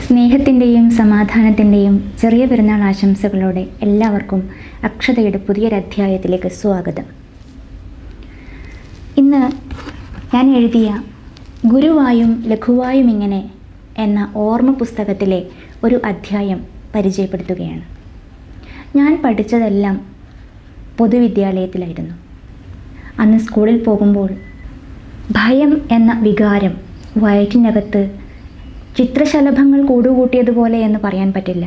സ്നേഹത്തിൻ്റെയും സമാധാനത്തിൻ്റെയും ചെറിയ പെരുന്നാൾ ആശംസകളോടെ എല്ലാവർക്കും അക്ഷതയുടെ പുതിയൊരധ്യായത്തിലേക്ക് സ്വാഗതം. ഇന്ന് ഞാൻ എഴുതിയ ഗുരുവായും ലഘുവായും ഇങ്ങനെ എന്ന ഓർമ്മ പുസ്തകത്തിലെ ഒരു അധ്യായം പരിചയപ്പെടുത്തുകയാണ്. ഞാൻ പഠിച്ചതെല്ലാം പൊതുവിദ്യാലയത്തിലായിരുന്നു. അന്ന് സ്കൂളിൽ പോകുമ്പോൾ ഭയം എന്ന വികാരം വയറ്റിനകത്ത് ചിത്രശലഭങ്ങൾ കൂടുകൂട്ടിയതുപോലെ എന്ന് പറയാൻ പറ്റില്ല.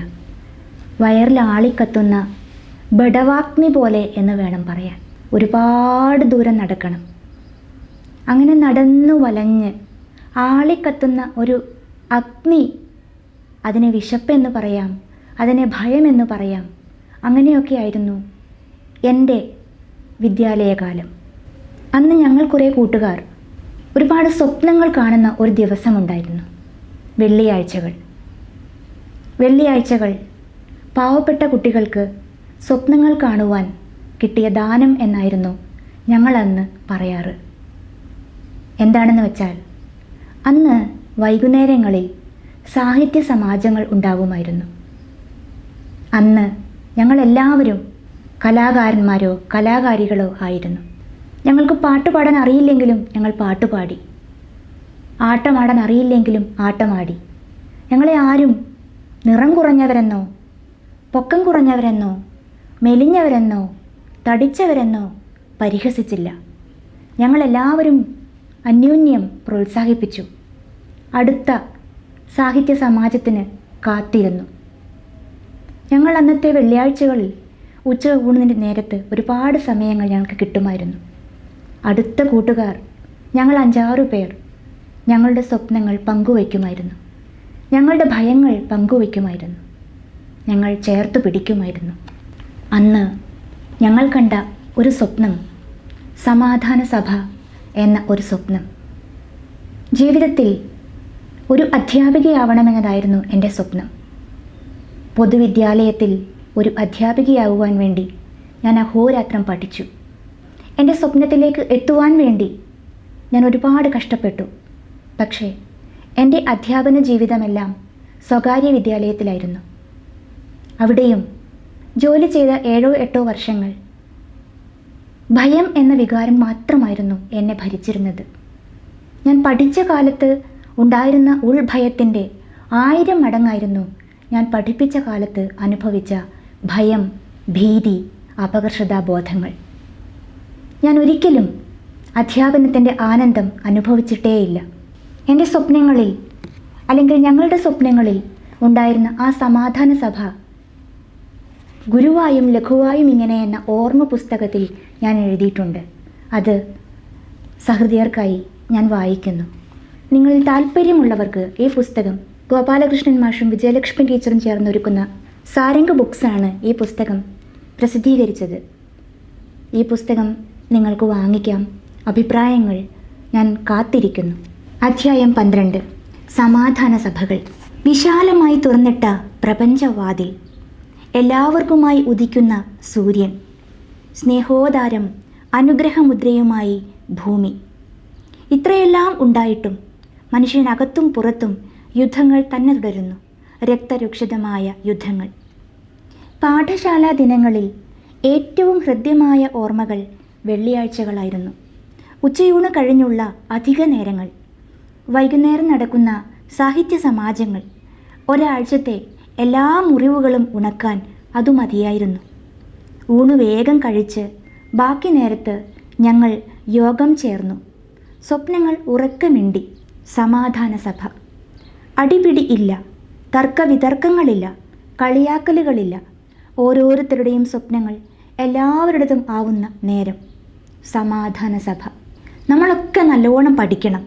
വയറിൽ ആളിക്കത്തുന്ന ബടവാഗ്നി പോലെ എന്ന് വേണം പറയാൻ. ഒരുപാട് ദൂരം നടക്കണം. അങ്ങനെ നടന്നു വലഞ്ഞ് ആളിക്കത്തുന്ന ഒരു അഗ്നി, അതിനെ വിശപ്പെന്ന് പറയാം, അതിനെ ഭയമെന്ന് പറയാം. അങ്ങനെയൊക്കെ ആയിരുന്നു എൻ്റെ വിദ്യാലയകാലം. അന്ന് ഞങ്ങൾ കുറേ കൂട്ടുകാർ ഒരുപാട് സ്വപ്നങ്ങൾ കാണുന്ന ഒരു ദിവസമുണ്ടായിരുന്നു. വെള്ളിയാഴ്ചകൾ പാവപ്പെട്ട കുട്ടികൾക്ക് സ്വപ്നങ്ങൾ കാണുവാൻ കിട്ടിയ ദാനം എന്നായിരുന്നു ഞങ്ങളന്ന് പറയാറ്. എന്താണെന്ന് വെച്ചാൽ അന്ന് വൈകുന്നേരങ്ങളിൽ സാഹിത്യ സമാജങ്ങൾ ഉണ്ടാകുമായിരുന്നു. അന്ന് ഞങ്ങളെല്ലാവരും കലാകാരന്മാരോ കലാകാരികളോ ആയിരുന്നു. ഞങ്ങൾക്ക് പാട്ടുപാടാൻ അറിയില്ലെങ്കിലും ഞങ്ങൾ പാട്ടുപാടി, ആട്ടമാടാൻ അറിയില്ലെങ്കിലും ആട്ടമാടി. ഞങ്ങളെ ആരും നിറം കുറഞ്ഞവരെന്നോ പൊക്കം കുറഞ്ഞവരെന്നോ മെലിഞ്ഞവരെന്നോ തടിച്ചവരെന്നോ പരിഹസിച്ചില്ല. ഞങ്ങളെല്ലാവരും അന്യോന്യം പ്രോത്സാഹിപ്പിച്ചു. അടുത്ത സാഹിത്യ സമാജത്തിന് കാത്തിരുന്നു. ഞങ്ങൾ അന്നത്തെ വെള്ളിയാഴ്ചകളിൽ ഉച്ച ഊണിൻ്റെ നേരത്ത് ഒരുപാട് സമയങ്ങൾ ഞങ്ങൾക്ക് കിട്ടുമായിരുന്നു. അടുത്ത കൂട്ടുകാർ ഞങ്ങൾ 5-6 പേർ ഞങ്ങളുടെ സ്വപ്നങ്ങൾ പങ്കുവയ്ക്കുമായിരുന്നു. ഞങ്ങളുടെ ഭയങ്ങൾ പങ്കുവയ്ക്കുമായിരുന്നു. ഞങ്ങൾ ചേർത്ത് പിടിക്കുമായിരുന്നു. അന്ന് ഞങ്ങൾ കണ്ട ഒരു സ്വപ്നം സമാധാന സഭ എന്ന ഒരു സ്വപ്നം. ജീവിതത്തിൽ ഒരു അധ്യാപികയാവണമെന്നതായിരുന്നു എൻ്റെ സ്വപ്നം. പൊതുവിദ്യാലയത്തിൽ ഒരു അധ്യാപികയാകുവാൻ വേണ്ടി ഞാൻ അഹോരാത്രം പഠിച്ചു. എൻ്റെ സ്വപ്നത്തിലേക്ക് എത്തുവാൻ വേണ്ടി ഞാൻ ഒരുപാട് കഷ്ടപ്പെട്ടു. പക്ഷേ എൻ്റെ അധ്യാപന ജീവിതമെല്ലാം സ്വകാര്യ വിദ്യാലയത്തിലായിരുന്നു. അവിടെയും ജോലി ചെയ്ത 7-8 വർഷങ്ങൾ ഭയം എന്ന വികാരം മാത്രമായിരുന്നു എന്നെ ഭരിച്ചിരുന്നത്. ഞാൻ പഠിച്ച കാലത്ത് ഉണ്ടായിരുന്ന ഉൾഭയത്തിൻ്റെ 1000 മടങ്ങായിരുന്നു ഞാൻ പഠിപ്പിച്ച കാലത്ത് അനുഭവിച്ച ഭയം, ഭീതി, അപകർഷതാബോധങ്ങൾ. ഞാൻ ഒരിക്കലും അധ്യാപനത്തിൻ്റെ ആനന്ദം അനുഭവിച്ചിട്ടേയില്ല. എൻ്റെ സ്വപ്നങ്ങളിൽ, അല്ലെങ്കിൽ ഞങ്ങളുടെ സ്വപ്നങ്ങളിൽ ഉണ്ടായിരുന്ന ആ സമാധാന സഭ ഗുരുവായും ലഘുവായും ഇങ്ങനെ എന്ന ഓർമ്മ പുസ്തകത്തിൽ ഞാൻ എഴുതിയിട്ടുണ്ട്. അത് സഹൃദയർക്കായി ഞാൻ വായിക്കുന്നു. നിങ്ങളിൽ താല്പര്യമുള്ളവർക്ക് ഈ പുസ്തകം ഗോപാലകൃഷ്ണൻ മാഷും വിജയലക്ഷ്മി ടീച്ചറും ചേർന്നൊരുക്കുന്ന സാരംഗ് ബുക്സാണ് ഈ പുസ്തകം പ്രസിദ്ധീകരിച്ചത്. ഈ പുസ്തകം നിങ്ങൾക്ക് വാങ്ങിക്കാം. അഭിപ്രായങ്ങൾ ഞാൻ കാത്തിരിക്കുന്നു. അധ്യായം 12. സമാധാന സഭകൾ. വിശാലമായി തുറന്നിട്ട പ്രപഞ്ചവാതിൽ, എല്ലാവർക്കുമായി ഉദിക്കുന്ന സൂര്യൻ, സ്നേഹോദാരം അനുഗ്രഹമുദ്രയുമായി ഭൂമി. ഇത്രയെല്ലാം ഉണ്ടായിട്ടും മനുഷ്യനകത്തും പുറത്തും യുദ്ധങ്ങൾ തന്നെ തുടരുന്നു. രക്തരൂക്ഷിതമായ യുദ്ധങ്ങൾ. പാഠശാലാ ദിനങ്ങളിൽ ഏറ്റവും ഹൃദ്യമായ ഓർമ്മകൾ വെള്ളിയാഴ്ചകളായിരുന്നു. ഉച്ചയൂണ് കഴിഞ്ഞുള്ള അധിക നേരങ്ങൾ, വൈകുന്നേരം നടക്കുന്ന സാഹിത്യ സമാജങ്ങൾ. ഒരാഴ്ചത്തെ എല്ലാ മുറിവുകളും ഉണക്കാൻ അതു മതിയായിരുന്നു. ഊണ് വേഗം കഴിച്ച് ബാക്കി നേരത്ത് ഞങ്ങൾ യോഗം ചേർന്നു. സ്വപ്നങ്ങൾ ഉറക്കമിണ്ടി. സമാധാന സഭ. അടിപിടി ഇല്ല, തർക്കവിതർക്കങ്ങളില്ല, കളിയാക്കലുകളില്ല. ഓരോരുത്തരുടെയും സ്വപ്നങ്ങൾ എല്ലാവരുടേതും ആവുന്ന നേരം. സമാധാന സഭ. നമ്മളൊക്കെ നല്ലോണം പഠിക്കണം.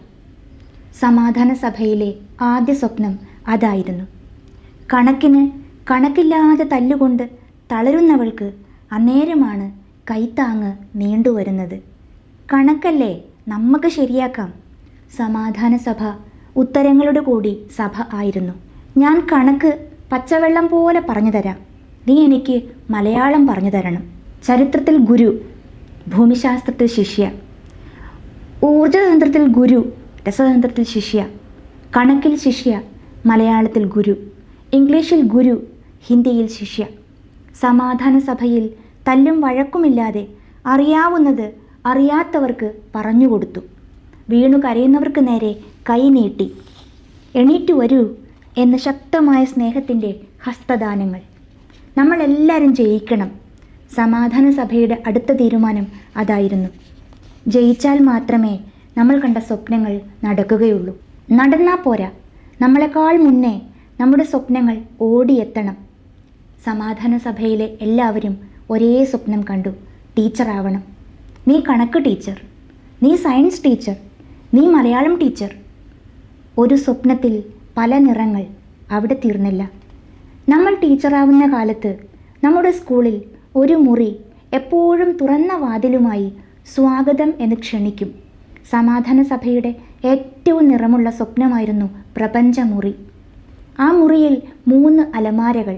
സമാധാന സഭയിലെ ആദ്യ സ്വപ്നം അതായിരുന്നു. കണക്കില്ലാതെ തല്ലുകൊണ്ട് തളരുന്നവൾക്ക് അന്നേരമാണ് കൈത്താങ്ങ് നീണ്ടുവരുന്നത്. കണക്കല്ലേ, നമുക്ക് ശരിയാക്കാം. സമാധാന സഭ ഉത്തരങ്ങളുടെ കൂടി സഭ ആയിരുന്നു. ഞാൻ കണക്ക് പച്ചവെള്ളം പോലെ പറഞ്ഞു തരാം, നീ എനിക്ക് മലയാളം പറഞ്ഞു തരണം. ചരിത്രത്തിൽ ഗുരു, ഭൂമിശാസ്ത്രത്തിൽ ശിഷ്യ, ഊർജതന്ത്രത്തിൽ ഗുരു, രസതന്ത്രത്തിൽ ശിഷ്യ, കണക്കിൽ ശിഷ്യ, മലയാളത്തിൽ ഗുരു, ഇംഗ്ലീഷിൽ ഗുരു, ഹിന്ദിയിൽ ശിഷ്യ. സമാധാന സഭയിൽ തല്ലും വഴക്കുമില്ലാതെ അറിയാവുന്നത് അറിയാത്തവർക്ക് പറഞ്ഞുകൊടുത്തു. വീണു കരയുന്നവർക്ക് നേരെ കൈ നീട്ടി. എണീറ്റു വരൂ എന്ന ശക്തമായ സ്നേഹത്തിൻ്റെ ഹസ്തദാനങ്ങൾ. നമ്മളെല്ലാവരും ജയിക്കണം. സമാധാന സഭയുടെ അടുത്ത തീരുമാനം അതായിരുന്നു. ജയിച്ചാൽ മാത്രമേ നമ്മൾ കണ്ട സ്വപ്നങ്ങൾ നടക്കുകയുള്ളൂ. നടന്നാൽ പോരാ, നമ്മളെക്കാൾ മുന്നേ നമ്മുടെ സ്വപ്നങ്ങൾ ഓടിയെത്തണം. സമാധാന സഭയിലെ എല്ലാവരും ഒരേ സ്വപ്നം കണ്ടു. ടീച്ചറാവണം. നീ കണക്ക് ടീച്ചർ, നീ സയൻസ് ടീച്ചർ, നീ മലയാളം ടീച്ചർ. ഒരു സ്വപ്നത്തിൽ പല നിറങ്ങൾ. അവിടെ തീർന്നില്ല. നമ്മൾ ടീച്ചറാവുന്ന കാലത്ത് നമ്മുടെ സ്കൂളിൽ ഒരു മുറി എപ്പോഴും തുറന്ന വാതിലുമായി സ്വാഗതം എന്ന് ക്ഷണിക്കും. സമാധാന സഭയുടെ ഏറ്റവും നിറമുള്ള സ്വപ്നമായിരുന്നു പ്രപഞ്ചമുറി. ആ മുറിയിൽ 3 അലമാരകൾ,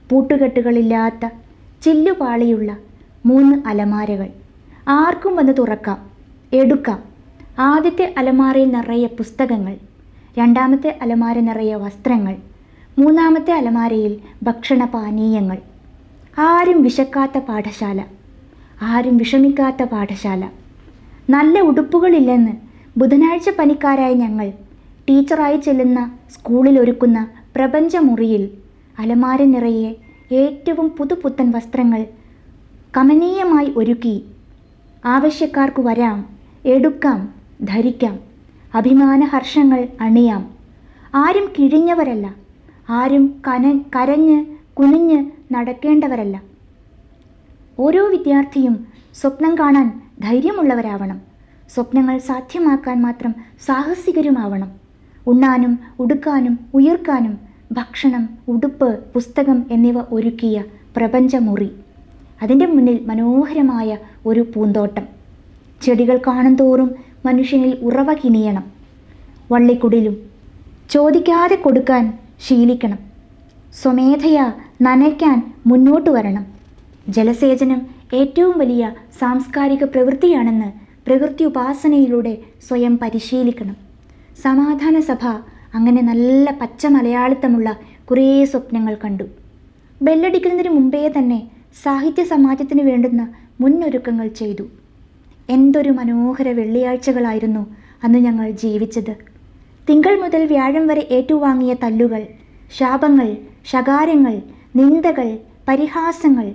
പൂട്ടുകെട്ടുകളില്ലാത്ത ചില്ലുപാളിയുള്ള 3 അലമാരകൾ. ആർക്കും വന്ന് തുറക്കാം, എടുക്കാം. ആദ്യത്തെ അലമാരയിൽ നിറയെ പുസ്തകങ്ങൾ, രണ്ടാമത്തെ അലമാര നിറയെ വസ്ത്രങ്ങൾ, മൂന്നാമത്തെ അലമാരയിൽ ഭക്ഷണപാനീയങ്ങൾ. ആരും വിശക്കാത്ത പാഠശാല, ആരും വിഷമിക്കാത്ത പാഠശാല. നല്ല ഉടുപ്പുകളില്ലെന്ന് ബുധനാഴ്ച പനിക്കാരായ ഞങ്ങൾ ടീച്ചറായി ചെല്ലുന്ന സ്കൂളിൽ ഒരുക്കുന്ന പ്രപഞ്ചമുറിയിൽ അലമാര നിറയെ ഏറ്റവും പുതുപുത്തൻ വസ്ത്രങ്ങൾ കമനീയമായി ഒരുക്കി. ആവശ്യക്കാർക്ക് വരാം, എടുക്കാം, ധരിക്കാം. അഭിമാനഹർഷങ്ങൾ അണിയാം. ആരും കിഴിഞ്ഞവരല്ല, ആരും കരഞ്ഞ് കുനിഞ്ഞ് നടക്കേണ്ടവരല്ല. ഓരോ വിദ്യാർത്ഥിയും സ്വപ്നം കാണാൻ ധൈര്യമുള്ളവരാവണം. സ്വപ്നങ്ങൾ സാധ്യമാക്കാൻ മാത്രം സാഹസികരുമാവണം. ഉണ്ണാനും ഉടുക്കാനും ഉയർക്കാനും ഭക്ഷണം, ഉടുപ്പ്, പുസ്തകം എന്നിവ ഒരുക്കിയ പ്രപഞ്ചമുറി. അതിൻ്റെ മുന്നിൽ മനോഹരമായ ഒരു പൂന്തോട്ടം. ചെടികൾ കാണും തോറും മനുഷ്യനിൽ ഉറവ കിനിയണം. വള്ളിക്കുടിലും ചോദിക്കാതെ കൊടുക്കാൻ ശീലിക്കണം. സ്വമേധയാ നനയ്ക്കാൻ മുന്നോട്ട് വരണം. ജലസേചനം ഏറ്റവും വലിയ സാംസ്കാരിക പ്രവൃത്തിയാണെന്ന് പ്രകൃതി ഉപാസനയിലൂടെ സ്വയം പരിശീലിക്കണം. സമാധാന സഭ അങ്ങനെ നല്ല പച്ച മലയാളിത്തമുള്ള കുറേ സ്വപ്നങ്ങൾ കണ്ടു. ബെല്ലടിക്കുന്നതിന് മുമ്പേ തന്നെ സാഹിത്യ സമാജത്തിന് വേണ്ടുന്ന മുന്നൊരുക്കങ്ങൾ ചെയ്തു. എന്തൊരു മനോഹര വെള്ളിയാഴ്ചകളായിരുന്നു അന്ന് ഞങ്ങൾ ജീവിച്ചത്. തിങ്കൾ മുതൽ വ്യാഴം വരെ ഏറ്റുവാങ്ങിയ തല്ലുകൾ, ശാപങ്ങൾ, ശകാരങ്ങൾ, നിന്ദകൾ, പരിഹാസങ്ങൾ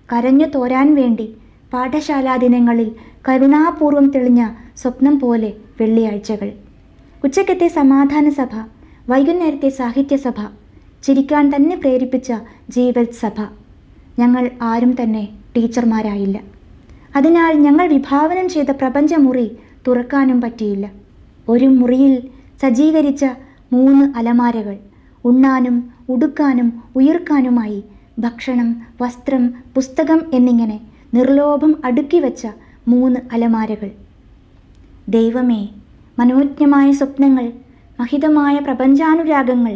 കരഞ്ഞു തോരാൻ വേണ്ടി പാഠശാലാ ദിനങ്ങളിൽ കരുണാപൂർവം തെളിഞ്ഞ സ്വപ്നം പോലെ വെള്ളിയാഴ്ചകൾ. ഉച്ചക്കത്തെ സമാധാന സഭ, വൈകുന്നേരത്തെ സാഹിത്യസഭ, ചിരിക്കാൻ തന്നെ പ്രേരിപ്പിച്ച ജീവത്സഭ. ഞങ്ങൾ ആരും തന്നെ ടീച്ചർമാരായില്ല. അതിനാൽ ഞങ്ങൾ വിഭാവനം ചെയ്ത പ്രപഞ്ചമുറി തുറക്കാനും പറ്റിയില്ല. ഒരു മുറിയിൽ സജ്ജീകരിച്ച 3 അലമാരകൾ. ഉണ്ണാനും ഉടുക്കാനും ഉയർക്കാനുമായി ഭക്ഷണം, വസ്ത്രം, പുസ്തകം എന്നിങ്ങനെ നിർലോഭം അടുക്കി വച്ച 3 അലമാരകൾ. ദൈവമേ, മനോജ്ഞമായ സ്വപ്നങ്ങൾ, മഹിതമായ പ്രപഞ്ചാനുരാഗങ്ങൾ,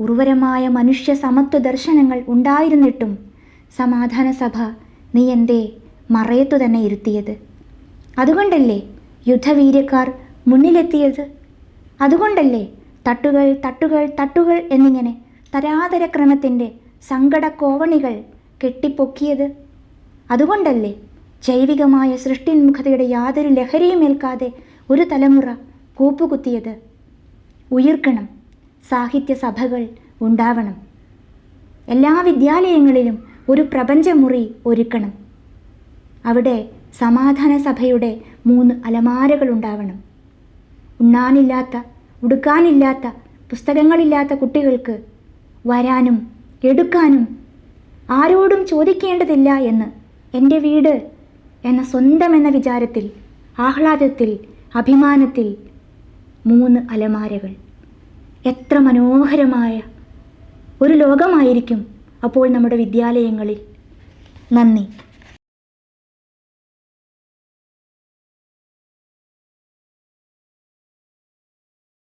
ഉർവരമായ മനുഷ്യ സമത്വ ദർശനങ്ങൾ ഉണ്ടായിരുന്നിട്ടും സമാധാന സഭ നീ എന്തേ മറയത്തു തന്നെ ഇരുത്തിയത്? അതുകൊണ്ടല്ലേ യുദ്ധവീര്യക്കാർ മുന്നിലെത്തിയത്? അതുകൊണ്ടല്ലേ തട്ടുകൾ തട്ടുകൾ തട്ടുകൾ എന്നിങ്ങനെ തരാതരക്രമത്തിൻ്റെ സങ്കടക്കോവണികൾ കെട്ടിപ്പൊക്കിയത്? അതുകൊണ്ടല്ലേ ജൈവികമായ സൃഷ്ടിന്മുഖതയുടെ യാതൊരു ലഹരിയുമേൽക്കാതെ ഒരു തലമുറ കൂപ്പുകുത്തിയത്? ഉയിർക്കണം. സാഹിത്യ സഭകൾ ഉണ്ടാവണം. എല്ലാ വിദ്യാലയങ്ങളിലും ഒരു പ്രപഞ്ചമുറി ഒരുക്കണം. അവിടെ സമാധാന സഭയുടെ 3 അലമാരകൾ ഉണ്ടാവണം. ഉണ്ണാനില്ലാത്ത, ഉടുക്കാനില്ലാത്ത, പുസ്തകങ്ങളില്ലാത്ത കുട്ടികൾക്ക് വരാനും എടുക്കാനും ആരോടും ചോദിക്കേണ്ടതില്ല എന്ന് എൻ്റെ വീട് എന്ന സ്വന്തം എന്ന വിചാരത്തിൽ, ആഹ്ലാദത്തിൽ, അഭിമാനത്തിൽ 3 അലമാരകൾ. എത്ര മനോഹരമായ ഒരു ലോകമായിരിക്കും അപ്പോൾ നമ്മുടെ വിദ്യാലയങ്ങളിൽ. നന്ദി.